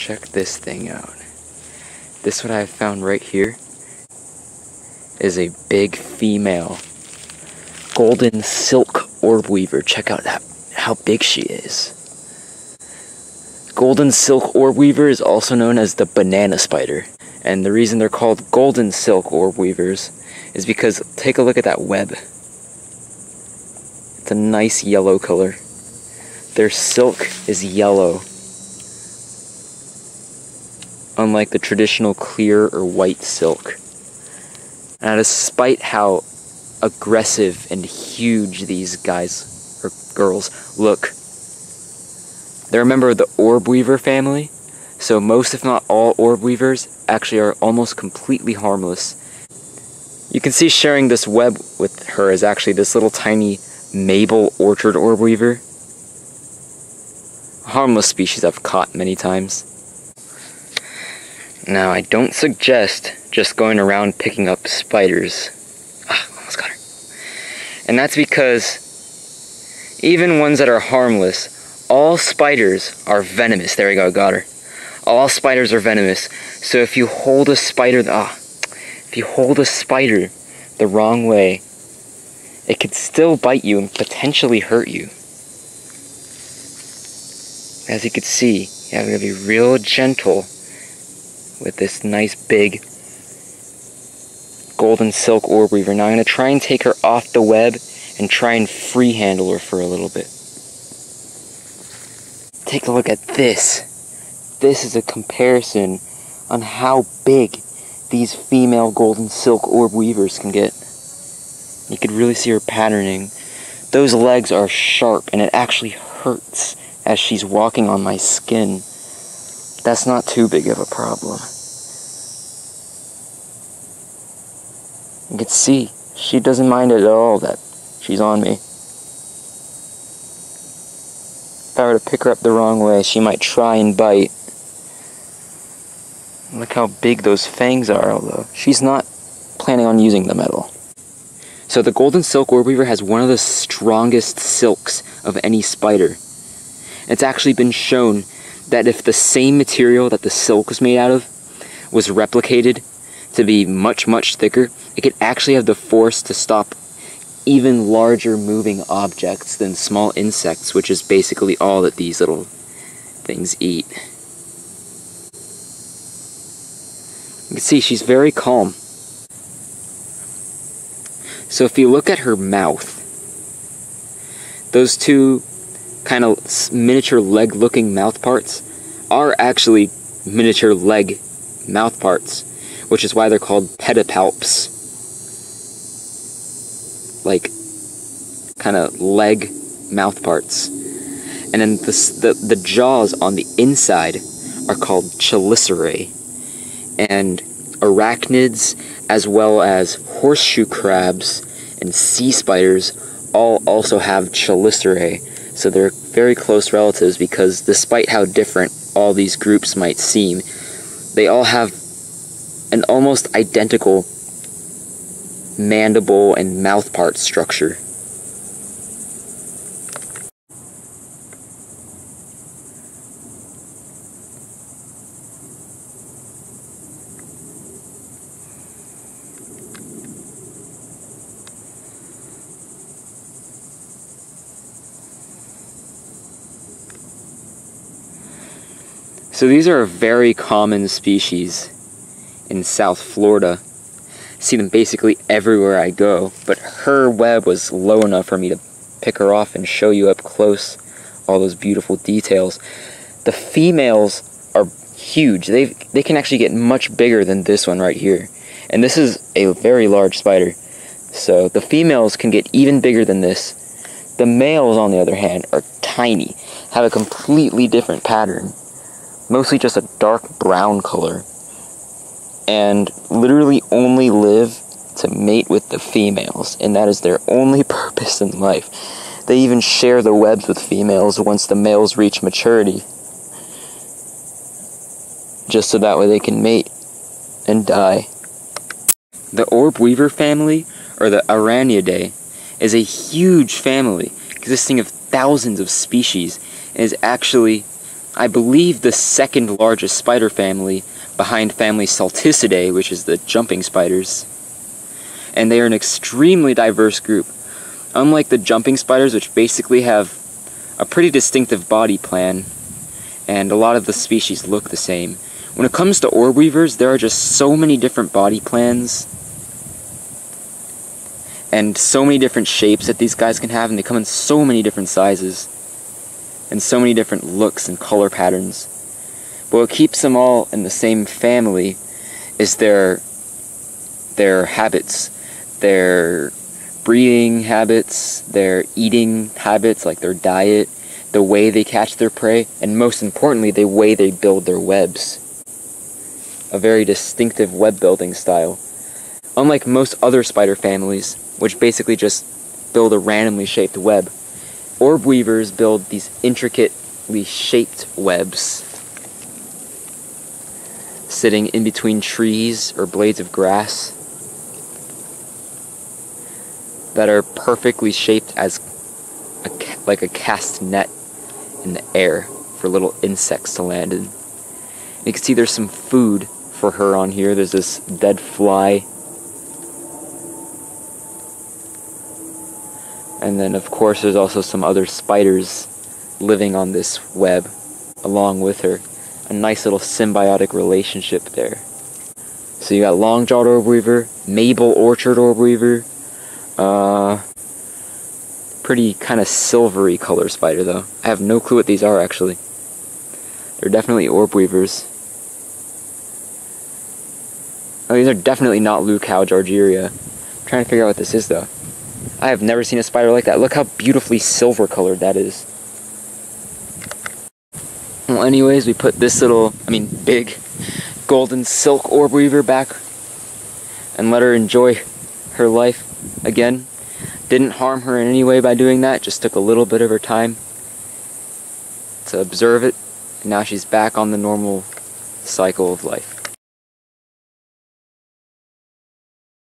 Check this thing out. This what I have found right here is a big female Golden Silk Orbweaver. Check out how big she is. Golden Silk Orbweaver is also known as the banana spider. And the reason they're called Golden Silk Orbweavers is because take a look at that web. It's a nice yellow color. Their silk is yellow, unlike the traditional clear or white silk. Now, despite how aggressive and huge these guys or girls look, they're a member of the Orbweaver family, so most if not all Orbweavers actually are almost completely harmless. You can see sharing this web with her is actually this little tiny Maple Orchard Orbweaver. A harmless species I've caught many times. Now, I don't suggest just going around picking up spiders. Almost got her. And that's because even ones that are harmless, all spiders are venomous. There we go, got her. All spiders are venomous. So if you hold a spider, the wrong way, it could still bite you and potentially hurt you. As you can see, you have to be real gentle with this nice big Golden Silk Orbweaver. Now I'm going to try and take her off the web and try and free handle her for a little bit. Take a look at this. This is a comparison on how big these female Golden Silk Orbweavers can get. You could really see her patterning. Those legs are sharp and it actually hurts as she's walking on my skin. That's not too big of a problem. You can see, she doesn't mind at all that she's on me. If I were to pick her up the wrong way, she might try and bite. Look how big those fangs are, although she's not planning on using them at all. So the Golden Silk Orbweaver has one of the strongest silks of any spider. It's actually been shown that if the same material that the silk was made out of was replicated to be much, much thicker, it could actually have the force to stop even larger moving objects than small insects, which is basically all that these little things eat. You can see she's very calm. So if you look at her mouth, those two kind of miniature leg-looking mouthparts are actually miniature leg mouthparts, which is why they're called pedipalps. Like, kind of leg mouthparts. And then the jaws on the inside are called Chelicerae. And arachnids, as well as horseshoe crabs and sea spiders, all also have Chelicerae. So they're very close relatives because despite how different all these groups might seem, they all have an almost identical mandible and mouthpart structure. So these are a very common species in South Florida. See them basically everywhere I go, but her web was low enough for me to pick her off and show you up close all those beautiful details. The females are huge. They can actually get much bigger than this one right here. And this is a very large spider. So the females can get even bigger than this. The males, on the other hand, are tiny, have a completely different pattern. Mostly just a dark brown color, and literally only live to mate with the females, and that is their only purpose in life. They even share the webs with females once the males reach maturity, just so that way they can mate and die. The Orbweaver family, or the Arachnidae, is a huge family consisting of thousands of species, and is actually I believe, the second largest spider family behind family Celticidae, which is the jumping spiders. And they are an extremely diverse group. Unlike the jumping spiders, which basically have a pretty distinctive body plan, and a lot of the species look the same. When it comes to orbweavers, there are just so many different body plans and so many different shapes that these guys can have, and they come in so many different sizes and so many different looks and color patterns. But what keeps them all in the same family is their habits, their breeding habits, their eating habits, like their diet, the way they catch their prey, and most importantly, the way they build their webs. A very distinctive web building style. Unlike most other spider families, which basically just build a randomly shaped web, orbweavers build these intricately shaped webs, sitting in between trees or blades of grass, that are perfectly shaped as like a cast net in the air for little insects to land in. You can see there's some food for her on here. There's this dead fly. And then of course there's also some other spiders living on this web along with her. A nice little symbiotic relationship there. So you got long-jawed orbweaver, Maple orchard orbweaver, pretty kind of silvery color spider though. I have no clue what these are actually. They're definitely orbweavers. Oh, these are definitely not Leucow Jargeria. I'm trying to figure out what this is though. I have never seen a spider like that. Look how beautifully silver colored that is. Well, anyways, we put this big Golden Silk Orbweaver back and let her enjoy her life again. Didn't harm her in any way by doing that, just took a little bit of her time to observe it, and now she's back on the normal cycle of life.